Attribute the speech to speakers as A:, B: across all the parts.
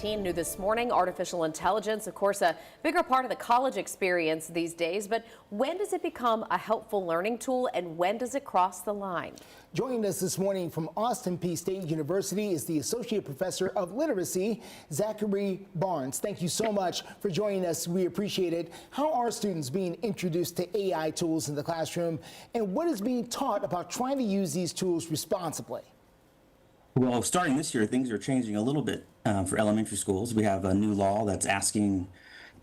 A: 13 new this morning. Artificial intelligence, of course, a bigger part of the college experience these days. But when does it become a helpful learning tool, and when does it cross the line?
B: Joining us this morning from Austin Peay State University is the Associate Professor of Literacy, Zachary Barnes. Thank you so much for joining us. We appreciate it. How are students being introduced to AI tools in the classroom, and what is being taught about trying to use these tools responsibly?
C: Well, starting this year, things are changing a little bit for elementary schools. We have a new law that's asking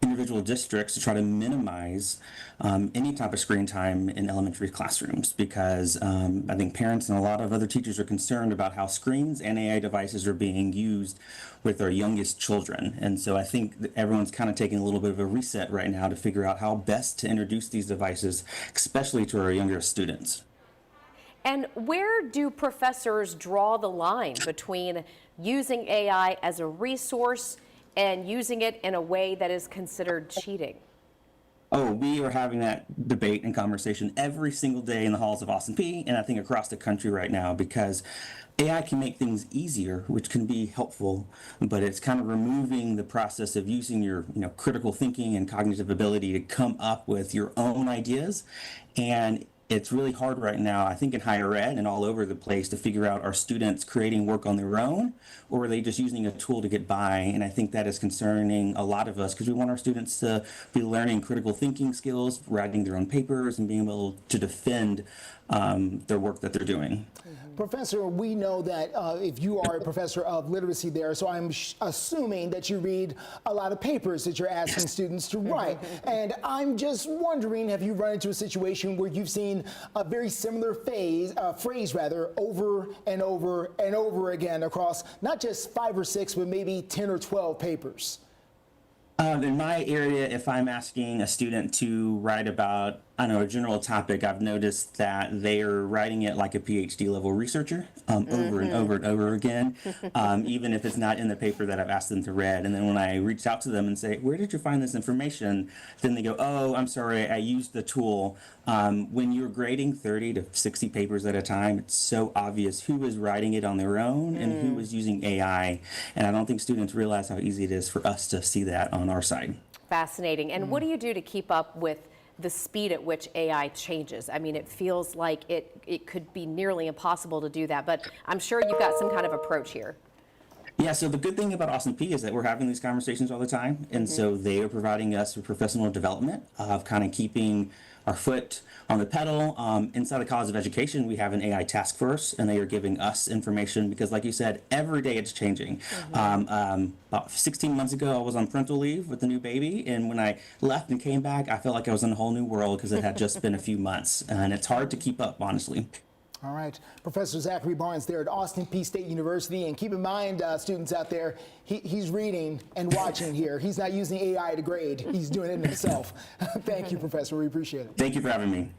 C: individual districts to try to minimize any type of screen time in elementary classrooms because I think parents and a lot of other teachers are concerned about how screens and AI devices are being used with our youngest children. And so I think that everyone's kind of taking a little bit of a reset right now to figure out how best to introduce these devices, especially to our younger students.
A: And where do professors draw the line between using AI as a resource and using it in a way that is considered cheating?
C: Oh, we are having that debate and conversation every single day in the halls of Austin Peay and I think across the country right now because AI can make things easier, which can be helpful, but it's kind of removing the process of using your critical thinking and cognitive ability to come up with your own ideas. And it's really hard right now, I think in higher ed and all over the place, to figure out are students creating work on their own or are they just using a tool to get by? And I think that is concerning a lot of us because we want our students to be learning critical thinking skills, writing their own papers, and being able to defend their work that they're doing.
B: Professor, we know that if you are a professor of literacy there, so I'm assuming that you read a lot of papers that you're asking students to write. And I'm just wondering, have you run into a situation where you've seen a very similar phrase over and over and over again across not just 5 or 6, but maybe 10 or 12 papers?
C: In my area, if I'm asking a student to write about, a general topic, I've noticed that they are writing it like a PhD level researcher over and over and over again, even if it's not in the paper that I've asked them to read. And then when I reach out to them and say, where did you find this information? Then they go, oh, I'm sorry, I used the tool. When you're grading 30 to 60 papers at a time, it's so obvious who is writing it on their own and who is using AI. And I don't think students realize how easy it is for us to see that on our side.
A: Fascinating. And what do you do to keep up with the speed at which AI changes? I mean, it feels like it could be nearly impossible to do that, but I'm sure you've got some kind of approach here.
C: Yeah, so the good thing about Austin Peay is that we're having these conversations all the time, and so they are providing us with professional development of kind of keeping our foot on the pedal. Inside the College of Education, we have an AI task force, and they are giving us information because, like you said, every day it's changing. About 16 months ago, I was on parental leave with a new baby, and when I left and came back, I felt like I was in a whole new world because it had just been a few months, and it's hard to keep up, honestly.
B: All right, Professor Zachary Barnes there at Austin Peay State University. And keep in mind, students out there, he's reading and watching here. He's not using AI to grade. He's doing it himself. Thank you, Professor. We appreciate it.
C: Thank you for having me.